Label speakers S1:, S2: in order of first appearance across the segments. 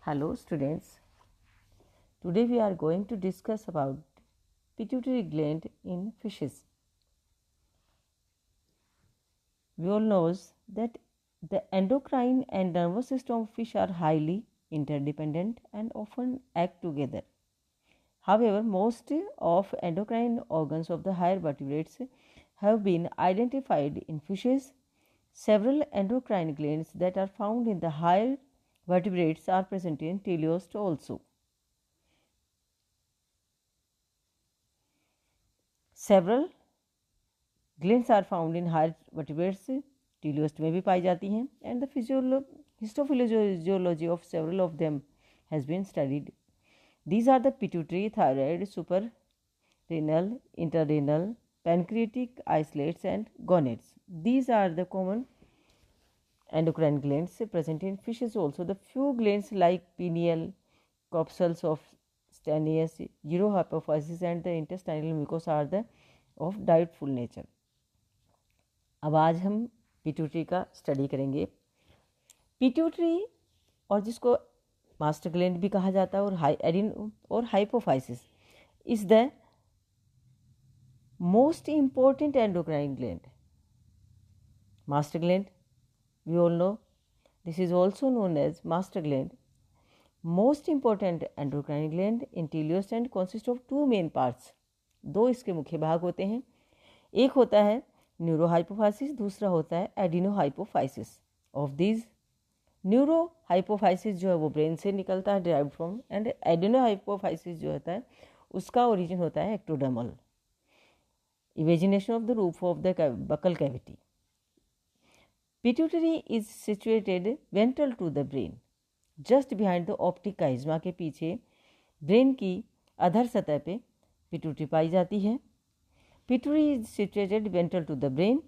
S1: Hello students, today we are going to discuss about pituitary gland in fishes. We all knows that the endocrine and nervous system of fish are highly interdependent and often act together. However, most of endocrine organs of the higher vertebrates have been identified in fishes. Several endocrine glands that are found in the higher vertebrates are present in teleost also. Several glands are found in higher vertebrates, teleost में भी पाई जाती हैं, and the histophysiology of several of them has been studied. These are the pituitary, thyroid, suprarenal, interrenal, pancreatic isolates and gonads. These are the common endocrine glands present in fishes also. The few glands like pineal, corpuscles of Stanius, urohypophysis and the intestinal mucosa are the of dietful nature. अब आज हम pituitary का study करेंगे. Pituitary और जिसको master gland भी कहा जाता है और hypophysis is the most important endocrine gland. Master gland we all know this is also known as master gland. Most important endocrine gland in teleost and consist of two main parts. दो इसके मुख्य भाग होते हैं. एक होता है neurohypophysis, दूसरा होता है एडिनोहाइपोफाइसिस. ऑफ दिस न्यूरोहाइपोफाइसिस जो है वो ब्रेन से निकलता है, डिराइव्ड फ्रॉम, एंड एडिनोहाइपोफाइसिस जो होता है उसका ओरिजिन होता है ectodermal, evagination of the roof of the buccal cavity. Pituitary is situated ventral to the brain, just behind the optic chiasma के पीछे ब्रेन की अधर सतह पे पिट्यूटरी पाई जाती है. Pituitary is situated ventral to the brain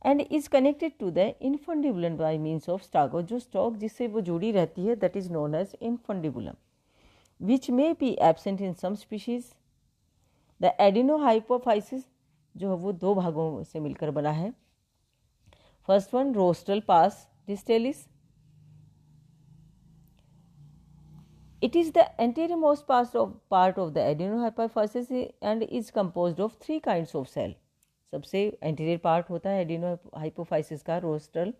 S1: and is connected to the infundibulum by means of stalk. और जो stalk जिससे वो जुड़ी रहती है that is known as infundibulum, which may be absent in some species. The adenohypophysis जो है वो दो भागों से मिलकर बना है. First one, rostral pars distalis. It is the anteriormost part of the adenohypophysis and is composed of three kinds of cell. सबसे anterior part होता है adenohypophysis का rostral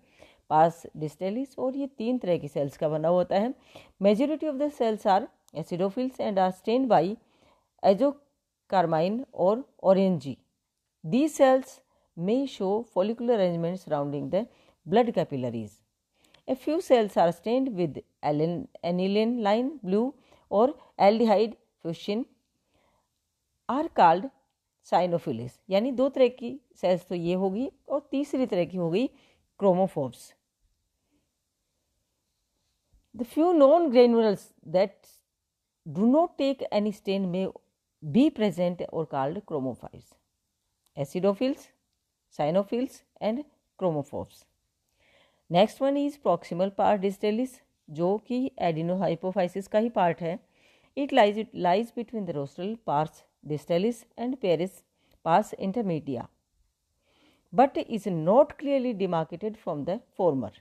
S1: pars distalis और ये तीन तरह की cells का बना होता है. Majority of the cells are acidophils and are stained by azocarmine or orange. These cells may show follicular arrangement surrounding the blood capillaries. A few cells are stained with aniline blue or aldehyde fuchsin are called cyanophils. यानी दो तरह की sales तो ये होगी और तीसरी तरह की होगी chromophores. The few known granules that do not take any stain may be present or called chromophiles. Acidophils, cyanophils and chromophores. Next one is proximal pars distalis जो कि एडिनोहाइपोफाइसिस का ही पार्ट है. It lies between the rostral pars distalis and pars intermedia but is not clearly demarcated from the former.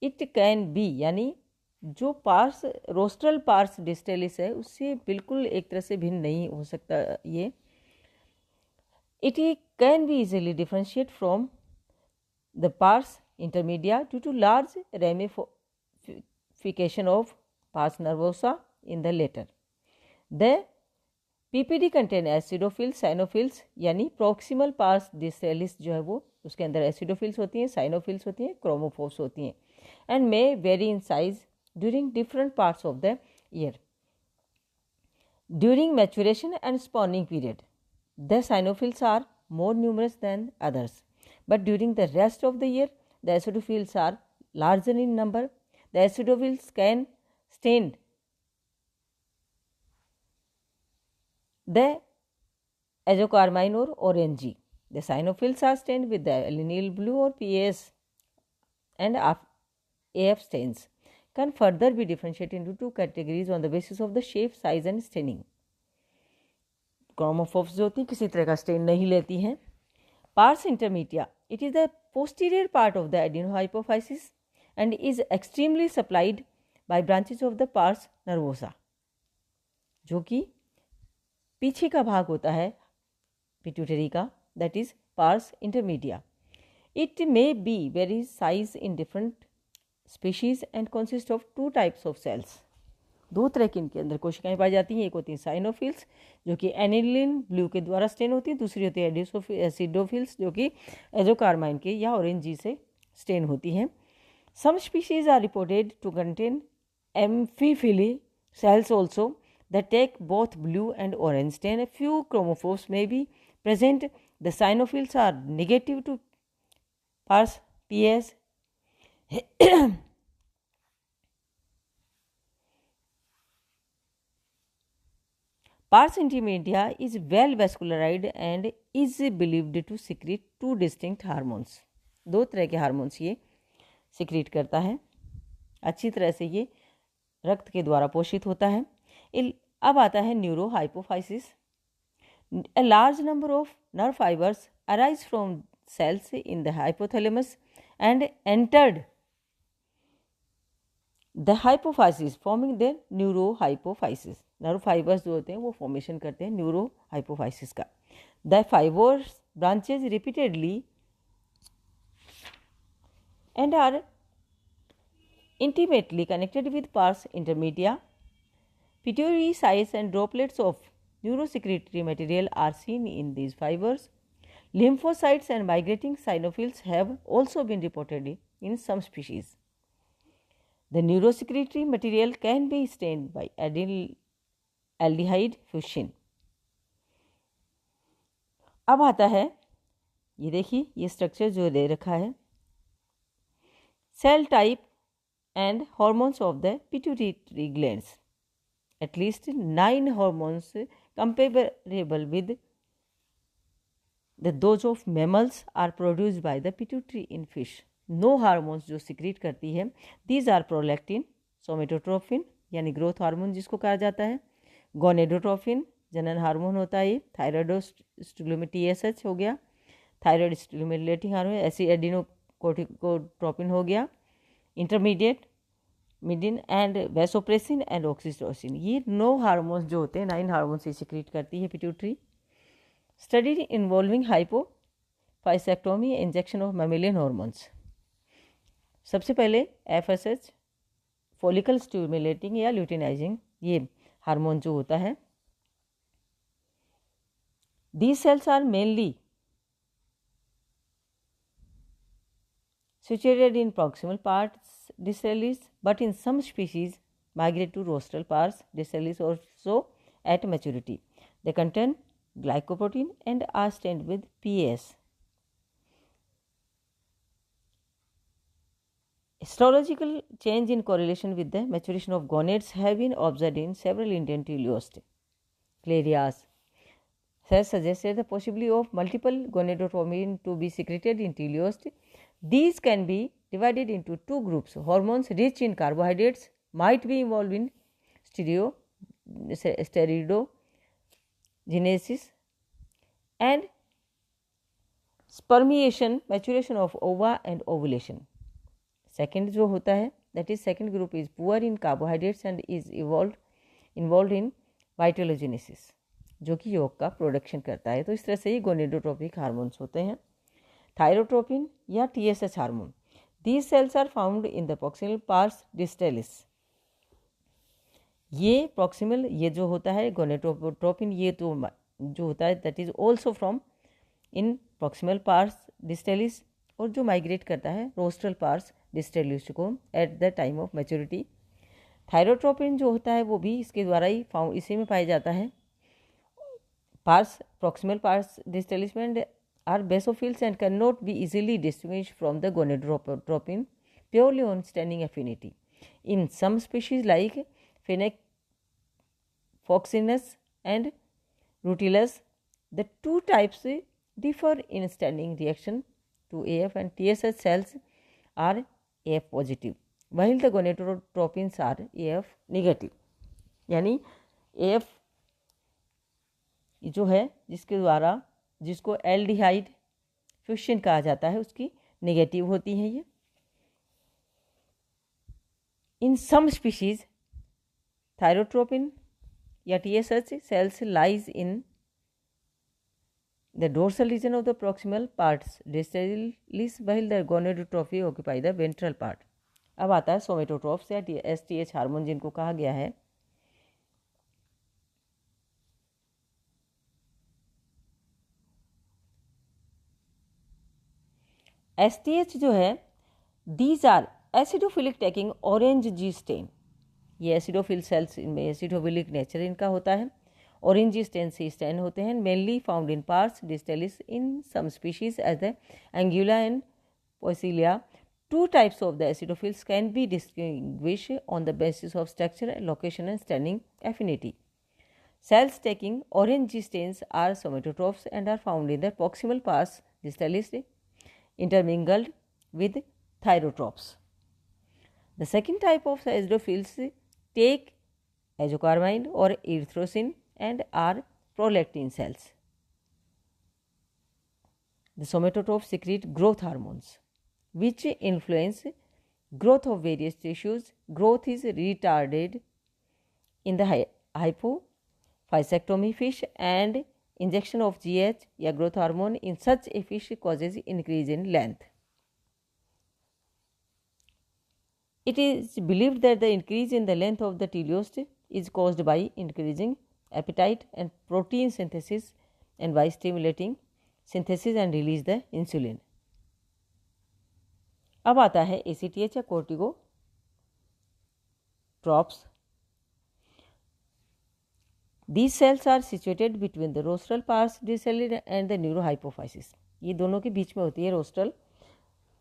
S1: It can be यानी जो parse rostral pars distalis है उससे बिल्कुल एक तरह से भिन्न नहीं हो सकता ये. It can be easily differentiated from the pars intermedia due to large ramification of pars nervosa in the latter. The PPD contain acidophils, cyanophils यानी proximal pars distalis जो है वो उसके अंदर acidophils होती हैं, cyanophils होती हैं, chromophores होती हैं and may vary in size during different parts of the year. During maturation and spawning period, the cyanophils are more numerous than others, but during the rest of the year, the acidophils are larger in number. The acidophils can stain the azocarmine or orange. The cyanophils are stained with the alanine blue or PAS and AF stains. Can further be differentiated into two categories on the basis of the shape, size and staining. Chromophores जो होती हैं किसी तरह का stand नहीं लेती हैं. Pars intermedia it is the posterior part of the adenohypophysis and is extremely supplied by branches of the pars nervosa, जो कि पीछे का भाग होता है पिट्यूटरी का, that is pars intermedia. It may be very size in different species and consist of 2 types of cells. 2 तरह की इनके अंदर कोशिकाएं पाई जाती हैं. एक होती हैं साइनोफिल्स जो कि एनिलिन ब्लू के द्वारा स्टेन होती है. दूसरी होती है एसिडोफिल्स जो कि एजोकार्माइन के या ऑरेंज जी से स्टेन होती हैं. Some species are reported to contain amphiphilic cells also that take both blue and orange stain. A few chromophores may be present. The cyanophils are negative to pars PS. Pars intermedia is well vascularized and is believed to secrete 2 distinct hormones. 2 तरह के hormones ये secrete करता है. अच्छी तरह से ये रक्त के द्वारा पोषित होता है. अब आता है neuro hypophysis. A large number of nerve fibers arise from cells in the hypothalamus and entered the hypophysis forming the neurohypophysis. Nerve fibres जो होते हैं वो फॉर्मेशन करते हैं न्यूरो हाइपोफाइसिस का. The fibres branches repeatedly and are intimately connected with pars intermedia. Pituitary sites and droplets of neurosecretory material are seen in these fibers. Lymphocytes and migrating cyanophils have also been reported in some species. The neurosecretory material can be stained by aldehyde fusion. अब आता है, ये देखिए ये structure जो दे रखा है, cell type and hormones of the pituitary glands. At least 9 hormones comparable with those of mammals are produced by the pituitary in fish. 9 hormones जो सिक्रीट करती है. These are prolactin, सोमेटोट्रोपिन यानी ग्रोथ हार्मोन जिसको कहा जाता है, gonadotropin जनन hormone होता है, थायराइडोस्टिमुलेटिंग TSH हो गया, थायराइड स्टिमुलेटिंग हार्मोन एसिएडिनोकोर्टिकोट्रोपिन हो गया, इंटरमीडिएट मिडिन एंड वैसोप्रेसिन एंड ऑक्सीटोसिन. ये 9 हार्मोन्स जो होते हैं 9 हार्मोन्स से सिक्रीट करती है pituitary. Study involving hypophysectomy injection of mammalian hormones. सबसे पहले FSH फॉलिकल स्टिमुलेटिंग या ल्यूटिनाइजिंग ये हार्मोन जो होता है. These cells are mainly situated in proximal pars distalis, but in some species migrate to rostral pars distalis also at maturity. They contain glycoprotein and are stained with PS. Histological change in correlation with the maturation of gonads have been observed in several Indian teleost. Clarias has suggested the possibility of multiple gonadotropin to be secreted in teleost. These can be divided into 2 groups. Hormones rich in carbohydrates might be involved in steroidogenesis and spermiation, maturation of ova and ovulation. Second जो होता है, that is second group is poor in carbohydrates and is involved in vitalogenesis, जो कि योग का production करता है. तो इस तरह से ही गोनेडोट्रोपिक हार्मोन्स होते हैं. थायरोट्रोपिन या TSH hormone. These cells are found in the proximal pars distalis. ये प्रॉक्सिमल ये जो होता है गोनेडोट्रोपिन ये तो जो होता है that is also from in proximal pars distalis और जो माइग्रेट करता है रोस्ट्रल पार्स डिस्टेलिस को at the time of maturity. Thyrotropin जो होता है वो भी इसके द्वारा ही इसी में पाया जाता है. पार्स प्रॉक्सिमल पार्स डिस्टेलिस में are basophils and cannot be easily distinguished from the gonadotropin purely on staining affinity. In some species like Phenophoxinus and Rutilus, the 2 types differ in staining reaction to AF and TSH cells are AF positive while the gonadotropins are AF negative. यानी AF जो है जिसके द्वारा जिसको aldehyde fusion कहा जाता है उसकी नेगेटिव होती हैं ये. In some species, thyrotropin या TSH cells lies in the dorsal region of the proximal parts distalis, while the gonadotrophy occupy the ventral part. अब आता है सोमेटोट्रोफ्स या STH हार्मोन जिनको कहा गया है. STH जो है, these are acidophilic taking orange G stain. ये एसिडोफिल सेल्स, इनमें एसिडोफिलिक नेचर इनका होता है. ऑरेंज स्टेन से स्टेन होते हैं. Mainly found in pars distalis in some species as the Anguilla and Poecilia. Two types of the acidophils can be distinguished on the basis of structure, location and staining affinity. Cells taking orange stains are somatotrophs and are found in the proximal pars distalis intermingled with thyrotrophs. The second type of acidophils take azocarmine or erythrocin and are prolactin cells. The somatotrophs secrete growth hormones which influence growth of various tissues. Growth is retarded in the hypophyseectomy fish, and injection of GH या growth hormone in such a fish causes increase in length. It is believed that the increase in the length of the teleost is caused by increasing appetite and protein synthesis and by stimulating synthesis and release the insulin. अब आता है ACTH या corticotrophs. These cells are situated between the rostral pars distalis and the neurohypophysis. ये दोनों के बीच में होती है रोस्ट्रल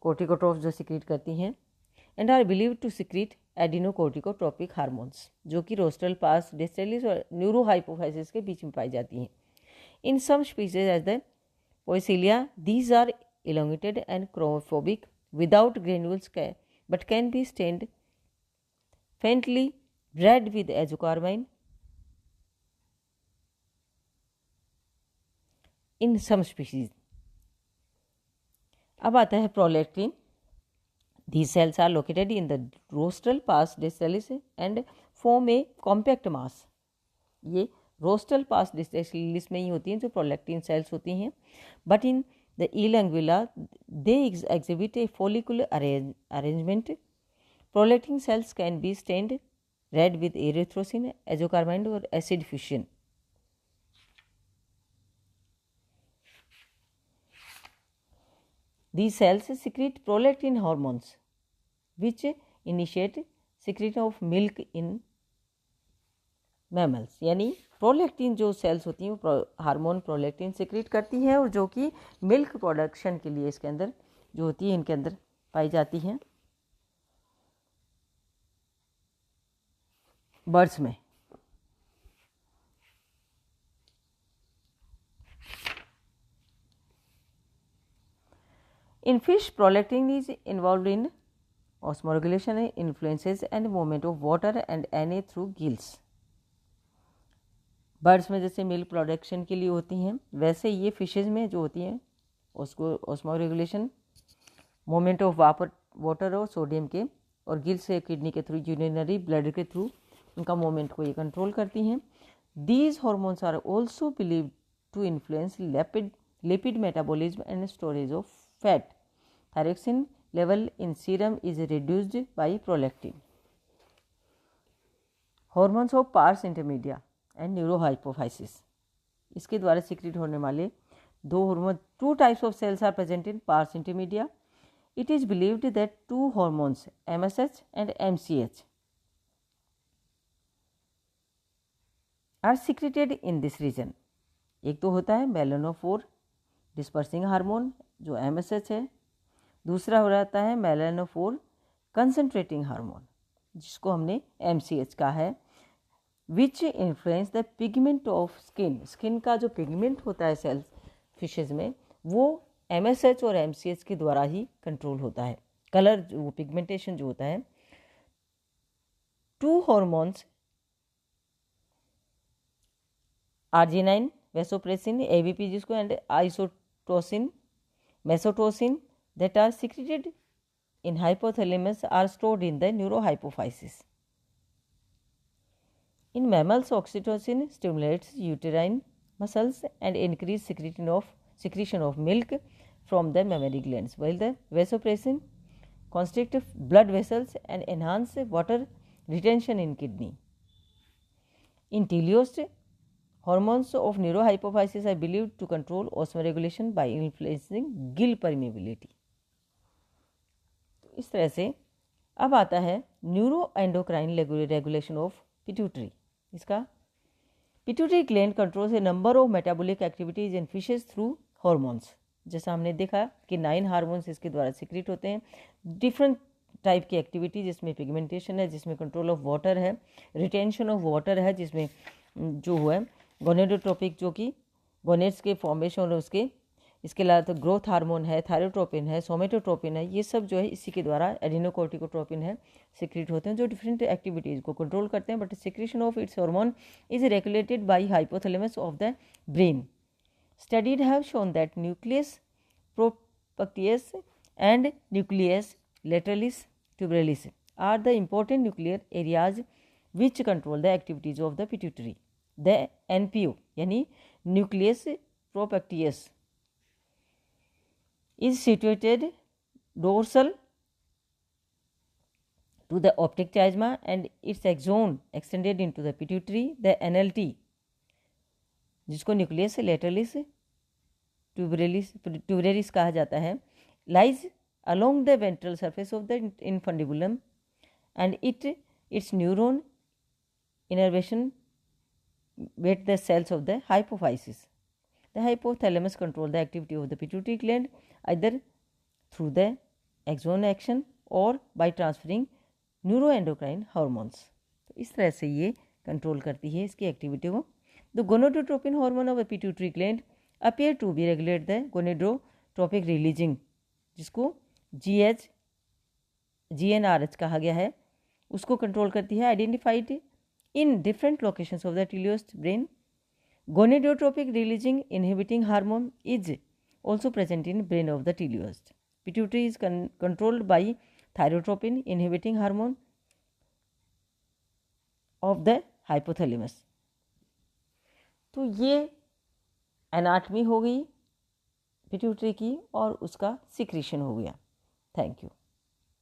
S1: कोर्टिकोट्रोफ्स जो सिक्रीट करती हैं, and are believe to secrete adenocorticotropic hormones जो कि रोस्ट्रल पास डिस्टेलिस और न्यूरोहाइपोफाइसिस के बीच में पाई जाती हैं. In some species as the Poecilia, these are elongated and chromophoric without granules but can be stained faintly red with azocarmine in some species. अब आता है prolactin. These cells are located in the rostral pars distalis and form a compact mass. ये rostral pars distalis में ही होती हैं जो prolactin cells होती हैं, but in the elangula they exhibit a follicular arrangement. Prolactin cells can be stained red with erythrocin, azocarmine or acid fusion. These cells secrete prolactin hormones which initiate secretion of milk in mammals. यानी prolactin जो sales होती हैं वो hormone prolactin secrete करती हैं और जो कि मिल्क प्रोडक्शन के लिए इसके अंदर जो होती है इनके अंदर पाई जाती हैं बर्ड्स में. In fish, prolactin is involved in osmoregulation, influences and movement of water and Na through gills. Birds में जैसे मिल्क प्रोडक्शन के लिए होती हैं, वैसे ये फिशेज में जो होती हैं उसको ऑस्मोरेगुलेशन, मूवमेंट ऑफ वाटर और सोडियम के, और गिल से किडनी के थ्रू, यूरिनरी ब्लड के थ्रू उनका मूवमेंट को ये कंट्रोल करती हैं. These hormones are also believed to influence lipid metabolism and storage of fat. Thyroxine level in serum is reduced by prolactin. Hormones of pars intermedia and neurohypophysis. इसके द्वारा secrete होने वाले दो hormone, two types of cells are present in pars intermedia. It is believed that two hormones MSH and MCH are secreted in this region. एक तो होता है मेलानोफोर dispersing hormone जो MSH है, दूसरा हो रहता है मेलानोफोर कंसंट्रेटिंग हार्मोन जिसको हमने MCH कहा है, which influence the pigment of skin. Skin का जो पिगमेंट होता है सेल्स फिशेज में वो MSH और MCH के द्वारा ही कंट्रोल होता है. कलर जो पिगमेंटेशन जो होता है. To hormones arginine, vasopressin, AVP जिसको, and आइसोटोसिन, mesotocin that are secreted in hypothalamus are stored in the neurohypophysis. In mammals, oxytocin stimulates uterine muscles and increases secretion of milk from the mammary glands, while the vasopressin constrict blood vessels and enhance water retention in kidney. In teleost, hormones of neurohypophysis are believed to control osmoregulation by influencing gill permeability. इस तरह से अब आता है neuro endocrine regulation of pituitary. इसका pituitary gland controls a number of metabolic activities in fishes through hormones. जैसा हमने देखा कि 9 हार्मोन्स इसके द्वारा सिक्रेट होते हैं. डिफरेंट टाइप की एक्टिविटी जिसमें पिगमेंटेशन है, जिसमें कंट्रोल ऑफ वाटर है, रिटेंशन ऑफ वाटर है, जिसमें जो है गोनेडोट्रोपिक जो कि गोनेड्स के फॉर्मेशन और उसके इसके अलावा तो ग्रोथ हार्मोन है, थायरोट्रोपिन है, सोमेटोट्रोपिन है, ये सब जो है इसी के द्वारा एडिनोकोर्टिकोट्रोपिन है सिक्रेट होते हैं जो डिफरेंट एक्टिविटीज़ को कंट्रोल करते हैं. But secretion of its hormone is regulated by hypothalamus of the brain. Studies have shown that nucleus preopticus and nucleus lateralis tuberalis are the important nuclear areas which control the activities of the pituitary. The NPO यानी nucleus preopticus is situated dorsal to the optic chiasma and its axon extended into the pituitary. The NLT जिसको nucleus lateralis ट्यूबरेलिस कहा जाता है lies along the ventral surface of the infundibulum and its neuron innervation with the cells of the hypophysis. The hypothalamus controls the activity of the pituitary gland either through the axon action or by transferring neuroendocrine hormones. तो इस तरह से ये control करती है इसकी activity को. The gonadotropin hormone of the pituitary gland appear to be regulate the gonadotropic releasing जिसको GnRH कहा गया है, उसको कंट्रोल करती है. Identified in different locations of the टेलियोस्ट brain. Gonadotropic releasing inhibiting hormone is also present in brain of the teleost. Pituitary is controlled by thyrotropin inhibiting hormone of the hypothalamus. तो ये anatomy हो गई pituitary की और उसका secretion हो गया. Thank you.